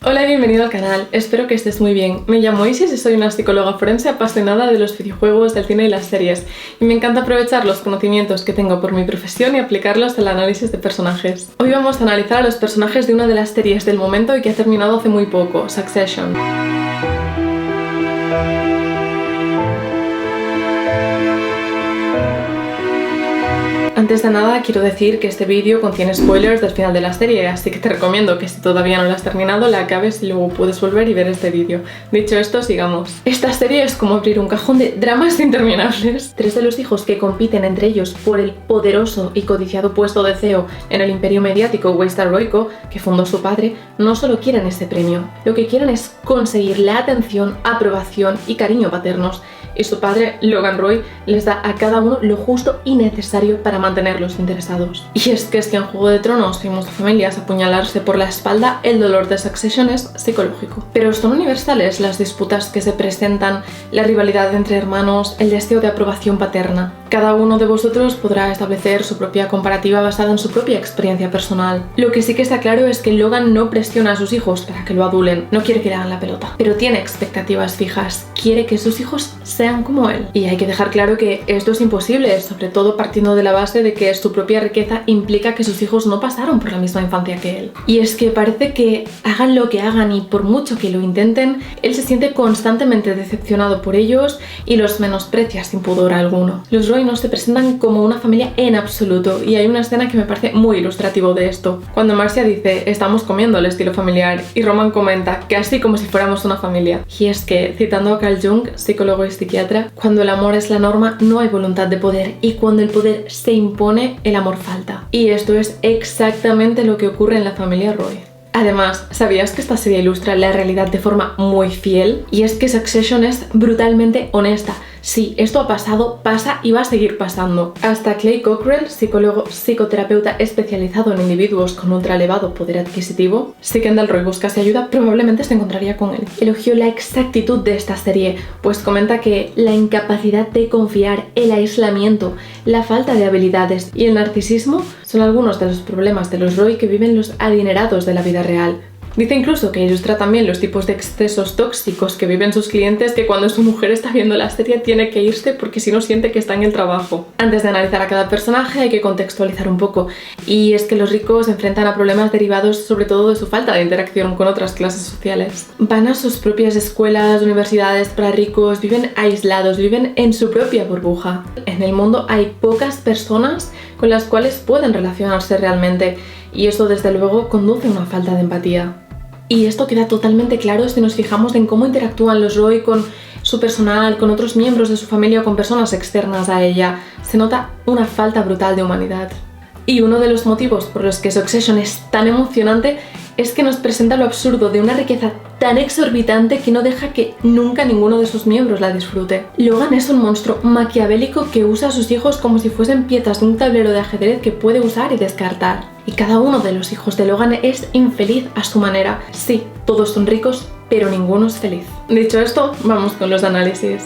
Hola y bienvenido al canal, espero que estés muy bien. Me llamo Isis y soy una psicóloga forense apasionada de los videojuegos, del cine y las series, y me encanta aprovechar los conocimientos que tengo por mi profesión y aplicarlos al análisis de personajes. Hoy vamos a analizar a los personajes de una de las series del momento y que ha terminado hace muy poco, Succession. Antes de nada quiero decir que este vídeo contiene spoilers del final de la serie, así que te recomiendo que si todavía no la has terminado la acabes y luego puedes volver y ver este vídeo. Dicho esto, sigamos. Esta serie es como abrir un cajón de dramas interminables. Tres de los hijos que compiten entre ellos por el poderoso y codiciado puesto de CEO en el imperio mediático Waystar Royco, que fundó su padre, no solo quieren este premio, lo que quieren es conseguir la atención, aprobación y cariño paternos. Y su padre, Logan Roy, les da a cada uno lo justo y necesario para mantenerlos interesados. Y es que en Juego de Tronos vimos a familias apuñalarse por la espalda, el dolor de Succession es psicológico. Pero son universales las disputas que se presentan, la rivalidad entre hermanos, el deseo de aprobación paterna. Cada uno de vosotros podrá establecer su propia comparativa basada en su propia experiencia personal. Lo que sí que está claro es que Logan no presiona a sus hijos para que lo adulen, no quiere que le hagan la pelota, pero tiene expectativas fijas, quiere que sus hijos sean como él. Y hay que dejar claro que esto es imposible, sobre todo partiendo de la base de que su propia riqueza implica que sus hijos no pasaron por la misma infancia que él. Y es que parece que hagan lo que hagan y por mucho que lo intenten, él se siente constantemente decepcionado por ellos y los menosprecia sin pudor alguno. Los Roy no se presentan como una familia en absoluto, y hay una escena que me parece muy ilustrativo de esto. Cuando Marcia dice, estamos comiendo al estilo familiar, y Roman comenta, casi como si fuéramos una familia. Y es que, citando a Carl Jung, psicólogo y psiquiatra, cuando el amor es la norma no hay voluntad de poder, y cuando el poder se impone, el amor falta. Y esto es exactamente lo que ocurre en la familia Roy. Además, ¿sabías que esta serie ilustra la realidad de forma muy fiel? Y es que Succession es brutalmente honesta. Sí, esto ha pasado, pasa y va a seguir pasando. Hasta Clay Cockrell, psicólogo psicoterapeuta especializado en individuos con ultra elevado poder adquisitivo, si Kendall Roy buscase ayuda, probablemente se encontraría con él. Elogió la exactitud de esta serie, pues comenta que la incapacidad de confiar, el aislamiento, la falta de habilidades y el narcisismo son algunos de los problemas de los Roy que viven los adinerados de la vida real. Dice incluso que ilustra también los tipos de excesos tóxicos que viven sus clientes, que cuando su mujer está viendo la serie tiene que irse porque si no siente que está en el trabajo. Antes de analizar a cada personaje hay que contextualizar un poco, y es que los ricos se enfrentan a problemas derivados sobre todo de su falta de interacción con otras clases sociales. Van a sus propias escuelas, universidades para ricos, viven aislados, viven en su propia burbuja. En el mundo hay pocas personas con las cuales pueden relacionarse realmente, y eso desde luego conduce a una falta de empatía. Y esto queda totalmente claro si nos fijamos en cómo interactúan los Roy con su personal, con otros miembros de su familia o con personas externas a ella. Se nota una falta brutal de humanidad. Y uno de los motivos por los que Succession es tan emocionante es que nos presenta lo absurdo de una riqueza tan exorbitante que no deja que nunca ninguno de sus miembros la disfrute. Logan es un monstruo maquiavélico que usa a sus hijos como si fuesen piezas de un tablero de ajedrez que puede usar y descartar. Y cada uno de los hijos de Logan es infeliz a su manera. Sí, todos son ricos, pero ninguno es feliz. Dicho esto, vamos con los análisis.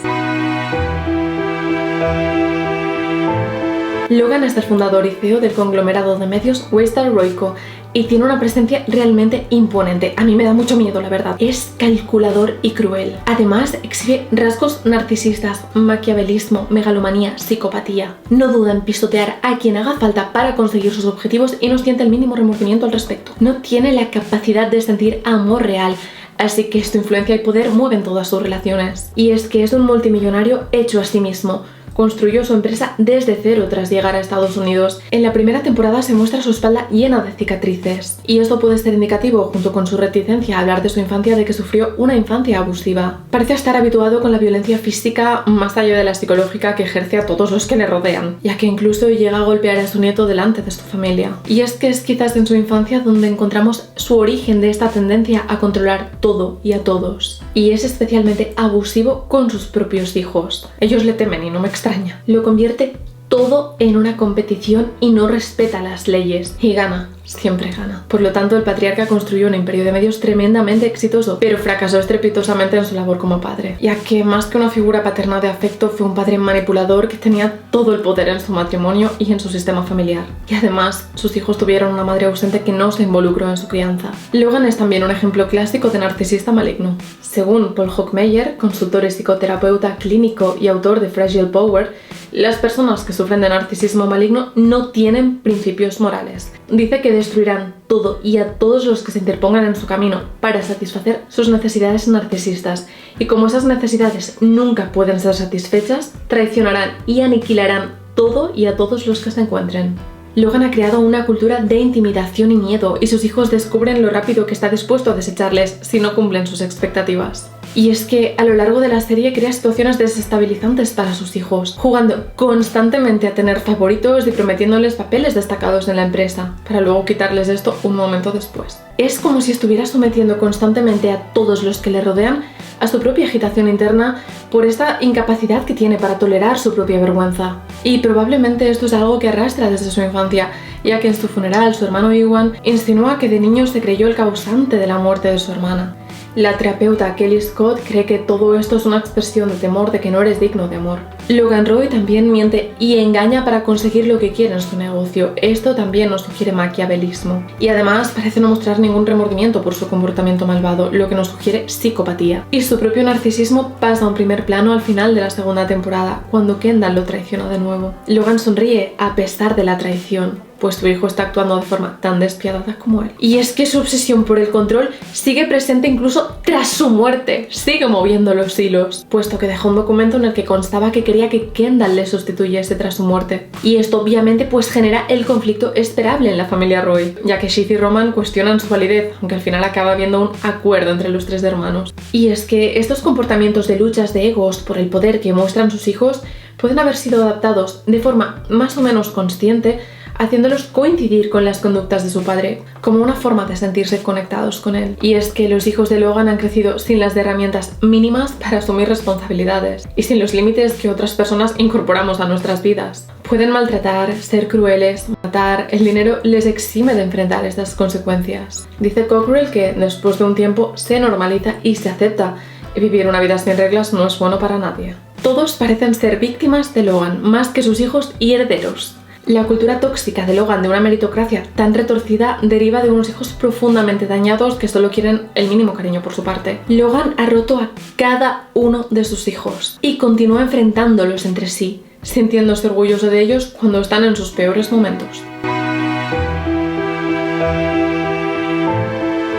Logan es el fundador y CEO del conglomerado de medios Waystar Royco y tiene una presencia realmente imponente. A mí me da mucho miedo, la verdad. Es calculador y cruel. Además, exhibe rasgos narcisistas, maquiavelismo, megalomanía, psicopatía. No duda en pisotear a quien haga falta para conseguir sus objetivos y no siente el mínimo remordimiento al respecto. No tiene la capacidad de sentir amor real, así que su influencia y poder mueven todas sus relaciones. Y es que es un multimillonario hecho a sí mismo. Construyó su empresa desde cero tras llegar a Estados Unidos. En la primera temporada se muestra su espalda llena de cicatrices, y esto puede ser indicativo, junto con su reticencia a hablar de su infancia, de que sufrió una infancia abusiva. Parece estar habituado con la violencia física más allá de la psicológica que ejerce a todos los que le rodean, ya que incluso llega a golpear a su nieto delante de su familia. Y es que es quizás en su infancia donde encontramos su origen de esta tendencia a controlar todo y a todos. Y es especialmente abusivo con sus propios hijos. Ellos le temen y no me extraña. Lo convierte todo en una competición y no respeta las leyes. Y gana. siempre gana. Por lo tanto, el patriarca construyó un imperio de medios tremendamente exitoso, pero fracasó estrepitosamente en su labor como padre, ya que más que una figura paterna de afecto, fue un padre manipulador que tenía todo el poder en su matrimonio y en su sistema familiar. Y además, sus hijos tuvieron una madre ausente que no se involucró en su crianza. Logan es también un ejemplo clásico de narcisista maligno. Según Paul Hochmeyer, consultor y psicoterapeuta clínico y autor de Fragile Power, las personas que sufren de narcisismo maligno no tienen principios morales. Dice que destruirán todo y a todos los que se interpongan en su camino para satisfacer sus necesidades narcisistas, y como esas necesidades nunca pueden ser satisfechas, traicionarán y aniquilarán todo y a todos los que se encuentren. Logan ha creado una cultura de intimidación y miedo, y sus hijos descubren lo rápido que está dispuesto a desecharles si no cumplen sus expectativas. Y es que a lo largo de la serie crea situaciones desestabilizantes para sus hijos, jugando constantemente a tener favoritos y prometiéndoles papeles destacados en la empresa, para luego quitarles esto un momento después. Es como si estuviera sometiendo constantemente a todos los que le rodean a su propia agitación interna por esta incapacidad que tiene para tolerar su propia vergüenza. Y probablemente esto es algo que arrastra desde su infancia, ya que en su funeral su hermano Ewan insinúa que de niño se creyó el causante de la muerte de su hermana. La terapeuta Kelly Scott cree que todo esto es una expresión de temor de que no eres digno de amor. Logan Roy también miente y engaña para conseguir lo que quiere en su negocio. Esto también nos sugiere maquiavelismo. Y además parece no mostrar ningún remordimiento por su comportamiento malvado, lo que nos sugiere psicopatía. Y su propio narcisismo pasa a un primer plano al final de la segunda temporada, cuando Kendall lo traiciona de nuevo. Logan sonríe a pesar de la traición, pues su hijo está actuando de forma tan despiadada como él. Y es que su obsesión por el control sigue presente incluso tras su muerte. Sigue moviendo los hilos, puesto que dejó un documento en el que constaba que quería que Kendall le sustituyese tras su muerte. Y esto obviamente pues genera el conflicto esperable en la familia Roy, ya que Shiv y Roman cuestionan su validez, aunque al final acaba habiendo un acuerdo entre los tres hermanos. Y es que estos comportamientos de luchas de egos por el poder que muestran sus hijos pueden haber sido adaptados de forma más o menos consciente, haciéndolos coincidir con las conductas de su padre, como una forma de sentirse conectados con él. Y es que los hijos de Logan han crecido sin las herramientas mínimas para asumir responsabilidades y sin los límites que otras personas incorporamos a nuestras vidas. Pueden maltratar, ser crueles, matar. El dinero les exime de enfrentar estas consecuencias. Dice Cockrell que después de un tiempo se normaliza y se acepta, y vivir una vida sin reglas no es bueno para nadie. Todos parecen ser víctimas de Logan, más que sus hijos y herederos. La cultura tóxica de Logan de una meritocracia tan retorcida deriva de unos hijos profundamente dañados que solo quieren el mínimo cariño por su parte. Logan ha roto a cada uno de sus hijos y continúa enfrentándolos entre sí, sintiéndose orgulloso de ellos cuando están en sus peores momentos.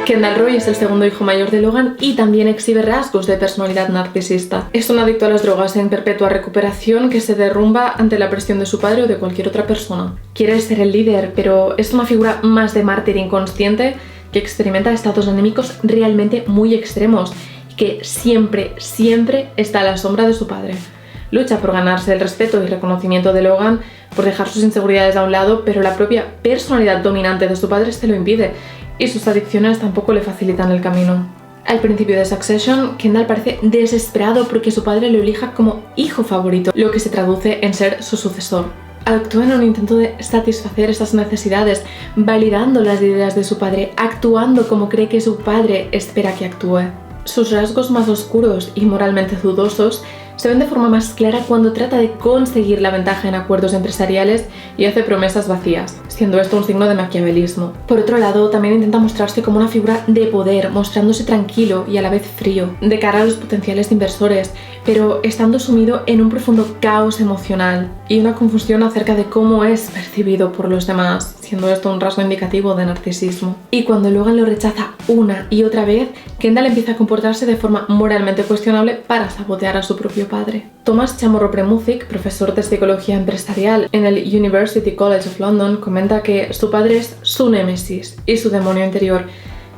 Kendall Roy es el segundo hijo mayor de Logan y también exhibe rasgos de personalidad narcisista. Es un adicto a las drogas en perpetua recuperación que se derrumba ante la presión de su padre o de cualquier otra persona. Quiere ser el líder, pero es una figura más de mártir inconsciente que experimenta estados anímicos realmente muy extremos y que siempre está a la sombra de su padre. Lucha por ganarse el respeto y reconocimiento de Logan, por dejar sus inseguridades a un lado, pero la propia personalidad dominante de su padre se lo impide, y sus adicciones tampoco le facilitan el camino. Al principio de Succession, Kendall parece desesperado porque su padre lo elija como hijo favorito, lo que se traduce en ser su sucesor. Actúa en un intento de satisfacer esas necesidades, validando las ideas de su padre, actuando como cree que su padre espera que actúe. Sus rasgos más oscuros y moralmente dudosos se ven de forma más clara cuando trata de conseguir la ventaja en acuerdos empresariales y hace promesas vacías, siendo esto un signo de maquiavelismo. Por otro lado, también intenta mostrarse como una figura de poder, mostrándose tranquilo y a la vez frío, de cara a los potenciales inversores, pero estando sumido en un profundo caos emocional y una confusión acerca de cómo es percibido por los demás, siendo esto un rasgo indicativo de narcisismo. Y cuando Logan lo rechaza una y otra vez, Kendall empieza a comportarse de forma moralmente cuestionable para sabotear a su propio padre. Thomas Chamorro Premuzic, profesor de psicología empresarial en el University College of London, comenta que su padre es su némesis y su demonio interior.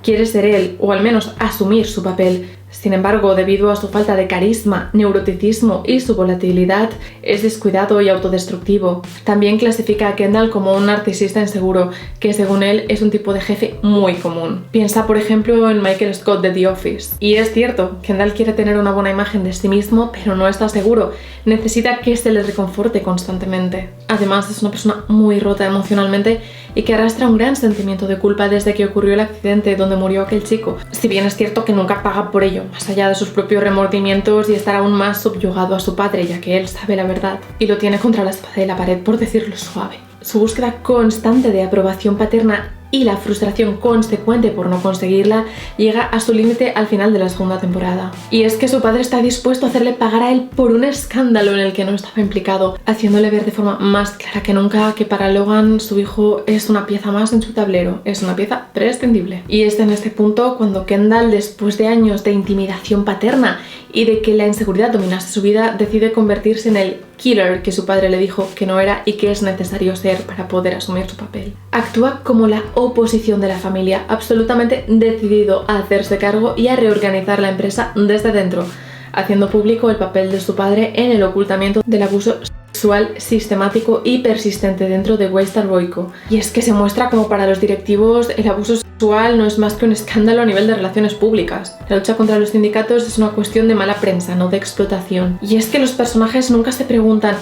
Quiere ser él, o al menos asumir su papel, Sin embargo, debido a su falta de carisma, neuroticismo y su volatilidad, es descuidado y autodestructivo. También clasifica a Kendall como un narcisista inseguro, que según él es un tipo de jefe muy común. Piensa, por ejemplo, en Michael Scott de The Office. Y es cierto, Kendall quiere tener una buena imagen de sí mismo, pero no está seguro. Necesita que se le reconforte constantemente. Además, es una persona muy rota emocionalmente y que arrastra un gran sentimiento de culpa desde que ocurrió el accidente donde murió aquel chico. Si bien es cierto que nunca paga por ello, más allá de sus propios remordimientos y estar aún más subyugado a su padre, ya que él sabe la verdad y lo tiene contra la espada de la pared, por decirlo suave. Su búsqueda constante de aprobación paterna y la frustración consecuente por no conseguirla llega a su límite al final de la segunda temporada. Y es que su padre está dispuesto a hacerle pagar a él por un escándalo en el que no estaba implicado, haciéndole ver de forma más clara que nunca que para Logan su hijo es una pieza más en su tablero, es una pieza prescindible. Y es en este punto cuando Kendall, después de años de intimidación paterna y de que la inseguridad dominase su vida, decide convertirse en el killer que su padre le dijo que no era y que es necesario ser para poder asumir su papel. Actúa como la oposición de la familia, absolutamente decidido a hacerse cargo y a reorganizar la empresa desde dentro, haciendo público el papel de su padre en el ocultamiento del abuso sexual sistemático y persistente dentro de Waystar Royco. Y es que se muestra como para los directivos el abuso sexual no es más que un escándalo a nivel de relaciones públicas. La lucha contra los sindicatos es una cuestión de mala prensa, no de explotación. Y es que los personajes nunca se preguntan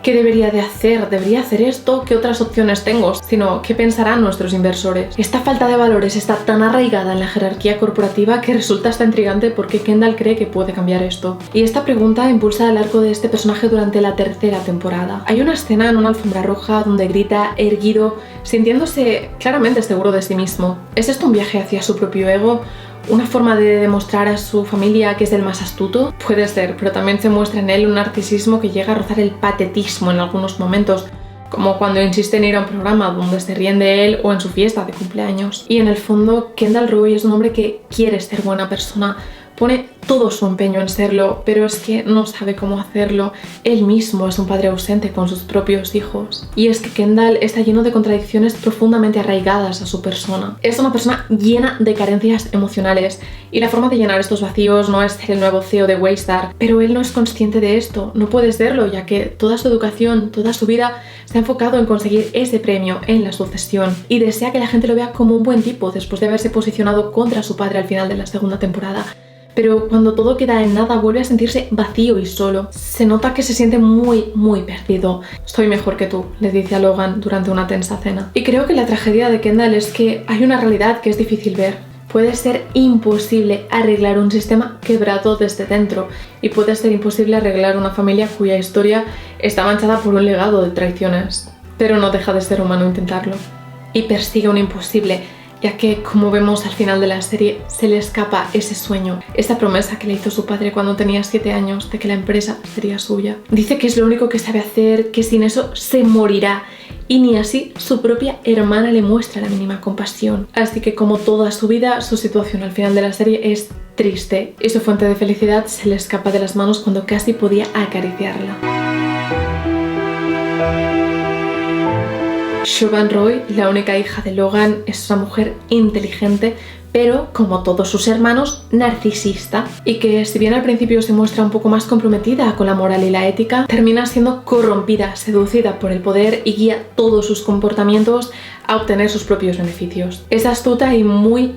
¿qué debería de hacer? ¿Debería hacer esto? ¿Qué otras opciones tengo? Sino, ¿qué pensarán nuestros inversores? Esta falta de valores está tan arraigada en la jerarquía corporativa que resulta hasta intrigante porque Kendall cree que puede cambiar esto. Y esta pregunta impulsa el arco de este personaje durante la tercera temporada. Hay una escena en una alfombra roja donde grita erguido, sintiéndose claramente seguro de sí mismo. ¿Es esto un viaje hacia su propio ego? ¿Una forma de demostrar a su familia que es el más astuto? Puede ser, pero también se muestra en él un narcisismo que llega a rozar el patetismo en algunos momentos, como cuando insiste en ir a un programa donde se ríen de él o en su fiesta de cumpleaños. Y en el fondo, Kendall Roy es un hombre que quiere ser buena persona, pone todo su empeño en serlo, pero es que no sabe cómo hacerlo. Él mismo es un padre ausente con sus propios hijos. Y es que Kendall está lleno de contradicciones profundamente arraigadas a su persona. Es una persona llena de carencias emocionales y la forma de llenar estos vacíos no es ser el nuevo CEO de Waystar, pero él no es consciente de esto, no puede serlo, ya que toda su educación, toda su vida se ha enfocado en conseguir ese premio en la sucesión y desea que la gente lo vea como un buen tipo después de haberse posicionado contra su padre al final de la segunda temporada. Pero cuando todo queda en nada vuelve a sentirse vacío y solo. Se nota que se siente muy perdido. Soy mejor que tú, le dice a Logan durante una tensa cena. Y creo que la tragedia de Kendall es que hay una realidad que es difícil ver. Puede ser imposible arreglar un sistema quebrado desde dentro y puede ser imposible arreglar una familia cuya historia está manchada por un legado de traiciones. Pero no deja de ser humano intentarlo. Y persigue un imposible, ya que, como vemos al final de la serie, se le escapa ese sueño, esa promesa que le hizo su padre cuando tenía 7 años de que la empresa sería suya. Dice que es lo único que sabe hacer, que sin eso se morirá, y ni así su propia hermana le muestra la mínima compasión. Así que, como toda su vida, su situación al final de la serie es triste, y su fuente de felicidad se le escapa de las manos cuando casi podía acariciarla. Siobhan Roy, la única hija de Logan, es una mujer inteligente, pero, como todos sus hermanos, narcisista, y que, si bien al principio se muestra un poco más comprometida con la moral y la ética, termina siendo corrompida, seducida por el poder y guía todos sus comportamientos a obtener sus propios beneficios. Es astuta y muy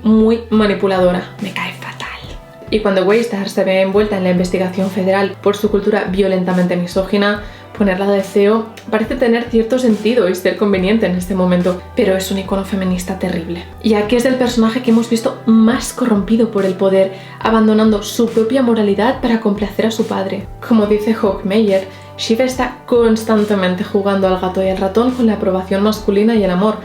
manipuladora. Me cae fatal. Y cuando Waystar se ve envuelta en la investigación federal por su cultura violentamente misógina, ponerla de CEO parece tener cierto sentido y ser conveniente en este momento, pero es un icono feminista terrible, ya que es el personaje que hemos visto más corrompido por el poder, abandonando su propia moralidad para complacer a su padre. Como dice Hawk Meyer, Shiv está constantemente jugando al gato y al ratón con la aprobación masculina y el amor.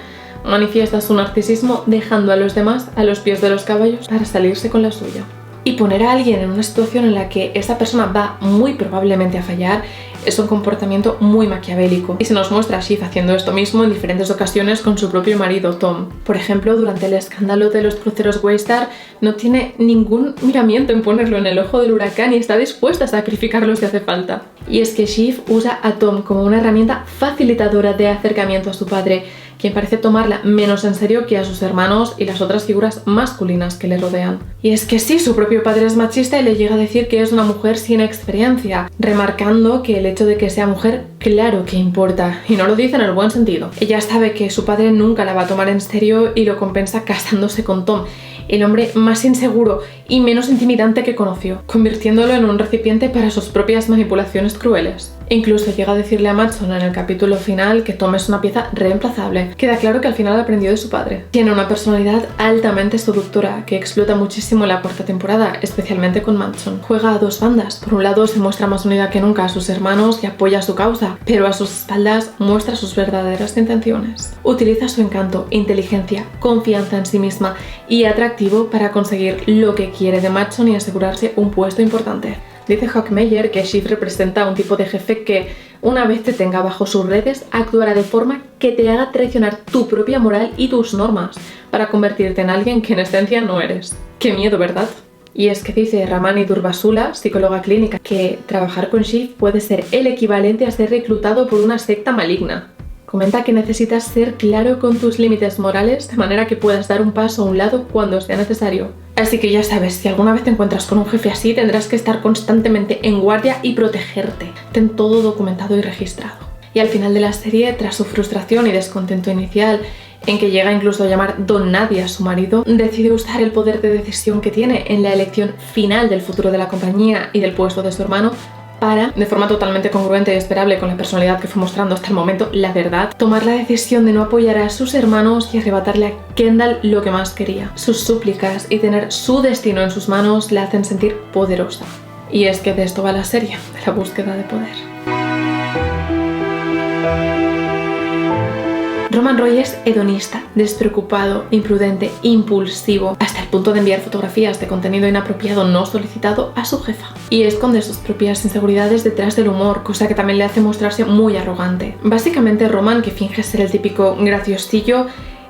Manifiesta su narcisismo dejando a los demás a los pies de los caballos para salirse con la suya. Y poner a alguien en una situación en la que esa persona va muy probablemente a fallar es un comportamiento muy maquiavélico. Y se nos muestra a Shiv haciendo esto mismo en diferentes ocasiones con su propio marido, Tom. Por ejemplo, durante el escándalo de los cruceros Waystar, no tiene ningún miramiento en ponerlo en el ojo del huracán y está dispuesta a sacrificarlo si hace falta. Y es que Shiv usa a Tom como una herramienta facilitadora de acercamiento a su padre, quien parece tomarla menos en serio que a sus hermanos y las otras figuras masculinas que le rodean. Y es que sí, su propio padre es machista y le llega a decir que es una mujer sin experiencia, remarcando que el hecho de que sea mujer, claro que importa, y no lo dice en el buen sentido. Ella sabe que su padre nunca la va a tomar en serio y lo compensa casándose con Tom, el hombre más inseguro y menos intimidante que conoció, convirtiéndolo en un recipiente para sus propias manipulaciones crueles. Incluso llega a decirle a Madsen en el capítulo final que Tom es una pieza reemplazable. Queda claro que al final aprendió de su padre. Tiene una personalidad altamente seductora que explota muchísimo en la cuarta temporada, especialmente con Madsen. Juega a dos bandas. Por un lado se muestra más unida que nunca a sus hermanos y apoya su causa, pero a sus espaldas muestra sus verdaderas intenciones. Utiliza su encanto, inteligencia, confianza en sí misma y atractivo para conseguir lo que quiere de Madsen y asegurarse un puesto importante. Dice Hockmeyer que Shiv representa un tipo de jefe que, una vez te tenga bajo sus redes, actuará de forma que te haga traicionar tu propia moral y tus normas para convertirte en alguien que en esencia no eres. ¡Qué miedo!, ¿verdad? Y es que dice Ramani Durvasula, psicóloga clínica, que trabajar con Shiv puede ser el equivalente a ser reclutado por una secta maligna. Comenta que necesitas ser claro con tus límites morales de manera que puedas dar un paso a un lado cuando sea necesario. Así que ya sabes, si alguna vez te encuentras con un jefe así, tendrás que estar constantemente en guardia y protegerte. Ten todo documentado y registrado. Y al final de la serie, tras su frustración y descontento inicial, en que llega incluso a llamar Don Nadie a su marido, decide usar el poder de decisión que tiene en la elección final del futuro de la compañía y del puesto de su hermano para, de forma totalmente congruente y esperable con la personalidad que fue mostrando hasta el momento, la verdad, tomar la decisión de no apoyar a sus hermanos y arrebatarle a Kendall lo que más quería. Sus súplicas y tener su destino en sus manos la hacen sentir poderosa. Y es que de esto va la serie, de la búsqueda de poder. Roman Roy es hedonista, despreocupado, imprudente, impulsivo, hasta el punto de enviar fotografías de contenido inapropiado no solicitado a su jefa. Y esconde sus propias inseguridades detrás del humor, cosa que también le hace mostrarse muy arrogante. Básicamente Roman, que finge ser el típico graciosillo,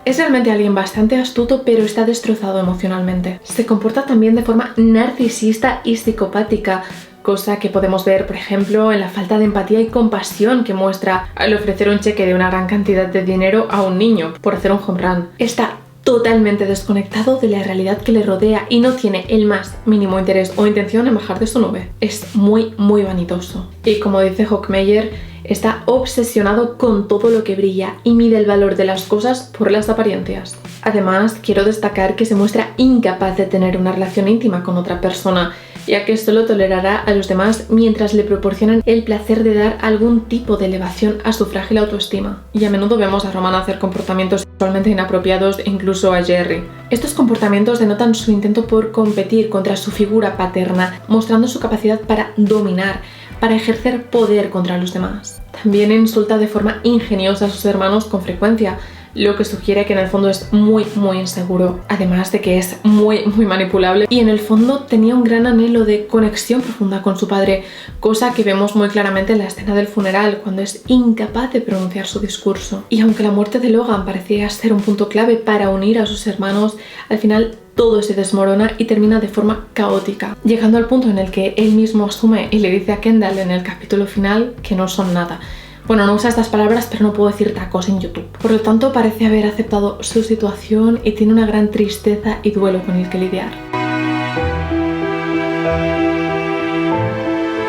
es realmente alguien bastante astuto, pero está destrozado emocionalmente. Se comporta también de forma narcisista y psicopática, cosa que podemos ver, por ejemplo, en la falta de empatía y compasión que muestra al ofrecer un cheque de una gran cantidad de dinero a un niño por hacer un home run. Está totalmente desconectado de la realidad que le rodea y no tiene el más mínimo interés o intención en bajar de su nube. Es muy vanidoso. Y como dice Hockmeyer, está obsesionado con todo lo que brilla y mide el valor de las cosas por las apariencias. Además, quiero destacar que se muestra incapaz de tener una relación íntima con otra persona, ya que solo tolerará a los demás mientras le proporcionan el placer de dar algún tipo de elevación a su frágil autoestima. Y a menudo vemos a Roman hacer comportamientos sexualmente inapropiados incluso a Jerry. Estos comportamientos denotan su intento por competir contra su figura paterna, mostrando su capacidad para dominar, para ejercer poder contra los demás. También insulta de forma ingeniosa a sus hermanos con frecuencia, lo que sugiere que en el fondo es muy inseguro, además de que es muy manipulable y en el fondo tenía un gran anhelo de conexión profunda con su padre, cosa que vemos muy claramente en la escena del funeral, cuando es incapaz de pronunciar su discurso. Y aunque la muerte de Logan parecía ser un punto clave para unir a sus hermanos, al final todo se desmorona y termina de forma caótica, llegando al punto en el que él mismo asume y le dice a Kendall en el capítulo final que no son nada. Bueno, no usa estas palabras, pero no puedo decir tacos en YouTube. Por lo tanto, parece haber aceptado su situación y tiene una gran tristeza y duelo con el que lidiar.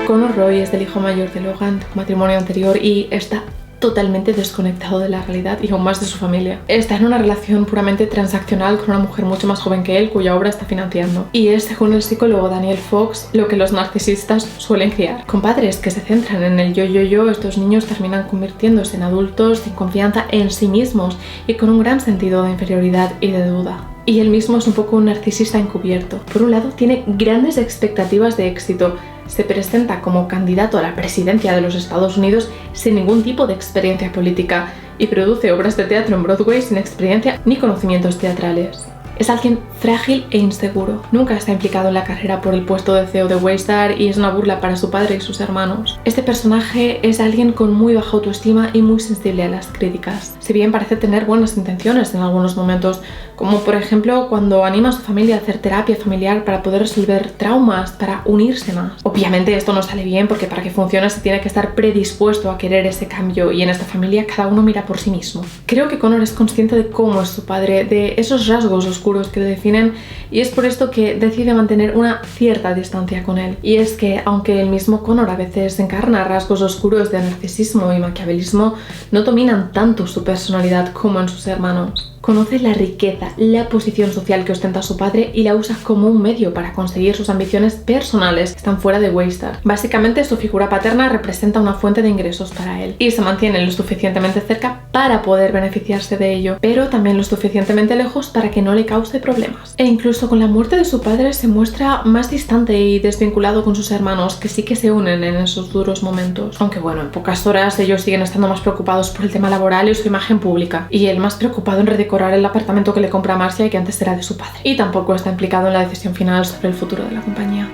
Connor Roy es el hijo mayor de Logan, de un matrimonio anterior, y está totalmente desconectado de la realidad y aún más de su familia. Está en una relación puramente transaccional con una mujer mucho más joven que él, cuya obra está financiando. Y es, según el psicólogo Daniel Fox, lo que los narcisistas suelen criar. Con padres que se centran en el yo, estos niños terminan convirtiéndose en adultos sin confianza en sí mismos y con un gran sentido de inferioridad y de duda. Y él mismo es un poco un narcisista encubierto. Por un lado, tiene grandes expectativas de éxito. Se presenta como candidato a la presidencia de los Estados Unidos sin ningún tipo de experiencia política y produce obras de teatro en Broadway sin experiencia ni conocimientos teatrales. Es alguien frágil e inseguro. Nunca está implicado en la carrera por el puesto de CEO de Waystar y es una burla para su padre y sus hermanos. Este personaje es alguien con muy baja autoestima y muy sensible a las críticas. Si bien parece tener buenas intenciones en algunos momentos, como por ejemplo cuando anima a su familia a hacer terapia familiar para poder resolver traumas, para unirse más. Obviamente esto no sale bien porque para que funcione se tiene que estar predispuesto a querer ese cambio y en esta familia cada uno mira por sí mismo. Creo que Connor es consciente de cómo es su padre, de esos rasgos oscuros que le definen y es por esto que decide mantener una cierta distancia con él. Y es que aunque el mismo Connor a veces encarna rasgos oscuros de narcisismo y maquiavelismo, no dominan tanto su personalidad como en sus hermanos. Conoce la riqueza, la posición social que ostenta su padre y la usa como un medio para conseguir sus ambiciones personales que están fuera de Waystar. Básicamente su figura paterna representa una fuente de ingresos para él y se mantiene lo suficientemente cerca para poder beneficiarse de ello, pero también lo suficientemente lejos para que no le cause problemas. E incluso con la muerte de su padre se muestra más distante y desvinculado con sus hermanos, que sí que se unen en esos duros momentos. Aunque bueno, en pocas horas ellos siguen estando más preocupados por el tema laboral y su imagen pública, y él más preocupado en redecorar el apartamento que le compra a Marcia y que antes era de su padre. Y tampoco está implicado en la decisión final sobre el futuro de la compañía.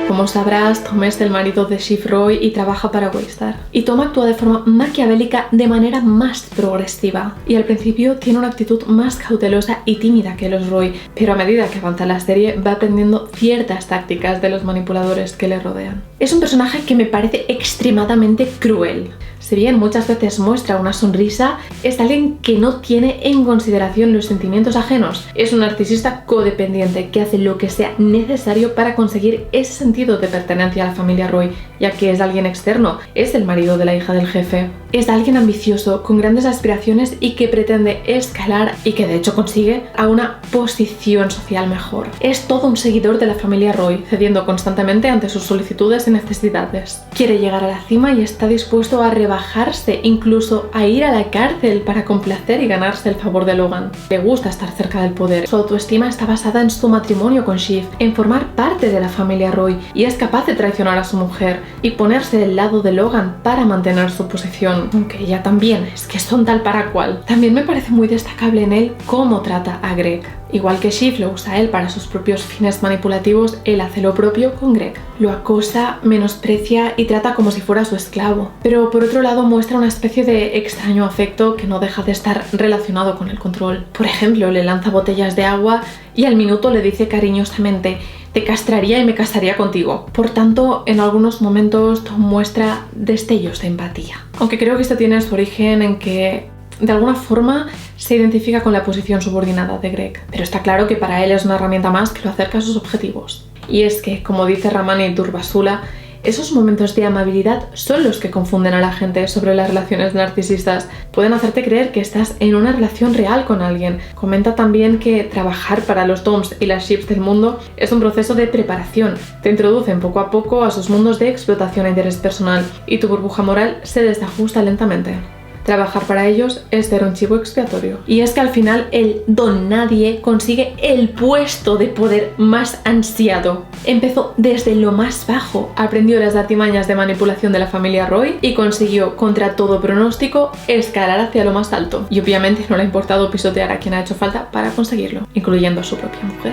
Como sabrás, Tom es el marido de Shiv Roy y trabaja para Waystar. Y Tom actúa de forma maquiavélica de manera más progresiva. Y al principio tiene una actitud más cautelosa y tímida que los Roy, pero a medida que avanza la serie va aprendiendo ciertas tácticas de los manipuladores que le rodean. Es un personaje que me parece extremadamente cruel. Si bien muchas veces muestra una sonrisa, es alguien que no tiene en consideración los sentimientos ajenos. Es un narcisista codependiente que hace lo que sea necesario para conseguir ese sentido de pertenencia a la familia Roy, ya que es alguien externo, es el marido de la hija del jefe. Es alguien ambicioso, con grandes aspiraciones y que pretende escalar, y que de hecho consigue, a una posición social mejor. Es todo un seguidor de la familia Roy, cediendo constantemente ante sus solicitudes y necesidades. Quiere llegar a la cima y está dispuesto a rebajarse, incluso a ir a la cárcel para complacer y ganarse el favor de Logan. Le gusta estar cerca del poder. Su autoestima está basada en su matrimonio con Shiv, en formar parte de la familia Roy, y es capaz de traicionar a su mujer y ponerse del lado de Logan para mantener su posición, aunque ella también, es que son tal para cual. También me parece muy destacable en él cómo trata a Greg. Igual que Shiv lo usa él para sus propios fines manipulativos, él hace lo propio con Greg. Lo acosa, menosprecia y trata como si fuera su esclavo. Pero por otro lado muestra una especie de extraño afecto que no deja de estar relacionado con el control. Por ejemplo, le lanza botellas de agua y al minuto le dice cariñosamente: te castraría y me casaría contigo. Por tanto, en algunos momentos Tom muestra destellos de empatía. Aunque creo que esto tiene su origen en que de alguna forma se identifica con la posición subordinada de Greg, pero está claro que para él es una herramienta más que lo acerca a sus objetivos. Y es que, como dice Ramani Durvasula, esos momentos de amabilidad son los que confunden a la gente sobre las relaciones narcisistas. Pueden hacerte creer que estás en una relación real con alguien. Comenta también que trabajar para los Toms y las Shivs del mundo es un proceso de preparación. Te introducen poco a poco a sus mundos de explotación e interés personal y tu burbuja moral se desajusta lentamente. Trabajar para ellos es ser un chivo expiatorio. Y es que al final el don nadie consigue el puesto de poder más ansiado. Empezó desde lo más bajo, aprendió las artimañas de manipulación de la familia Roy y consiguió, contra todo pronóstico, escalar hacia lo más alto. Y obviamente no le ha importado pisotear a quien ha hecho falta para conseguirlo, incluyendo a su propia mujer.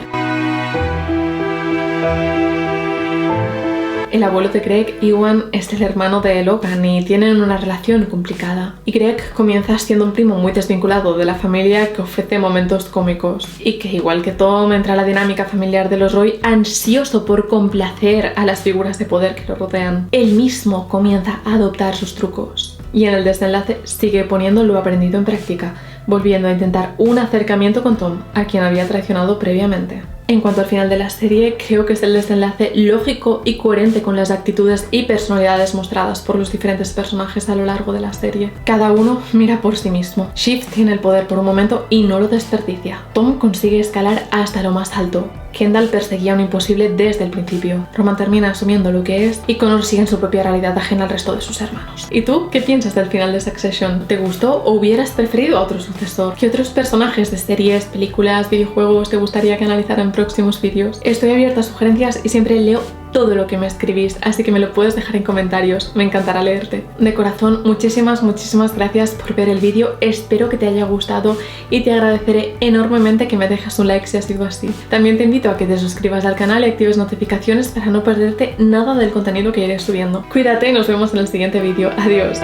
El abuelo de Greg, Ewan, es el hermano de Logan y tienen una relación complicada. Y Greg comienza siendo un primo muy desvinculado de la familia que ofrece momentos cómicos. Y que, igual que Tom, entra a la dinámica familiar de los Roy ansioso por complacer a las figuras de poder que lo rodean. Él mismo comienza a adoptar sus trucos. Y en el desenlace sigue poniendo lo aprendido en práctica, volviendo a intentar un acercamiento con Tom, a quien había traicionado previamente. En cuanto al final de la serie, creo que es el desenlace lógico y coherente con las actitudes y personalidades mostradas por los diferentes personajes a lo largo de la serie. Cada uno mira por sí mismo. Shiv tiene el poder por un momento y no lo desperdicia. Tom consigue escalar hasta lo más alto. Kendall perseguía un imposible desde el principio. Roman termina asumiendo lo que es y Connor sigue en su propia realidad ajena al resto de sus hermanos. ¿Y tú qué piensas del final de Succession? ¿Te gustó o hubieras preferido a otro sucesor? ¿Qué otros personajes de series, películas, videojuegos te gustaría que analizara en próximos vídeos? Estoy abierta a sugerencias y siempre leo todo lo que me escribís, así que me lo puedes dejar en comentarios, me encantará leerte. De corazón, muchísimas gracias por ver el vídeo, espero que te haya gustado y te agradeceré enormemente que me dejes un like si ha sido así. También te invito a que te suscribas al canal y actives notificaciones para no perderte nada del contenido que iré subiendo. Cuídate y nos vemos en el siguiente vídeo. Adiós.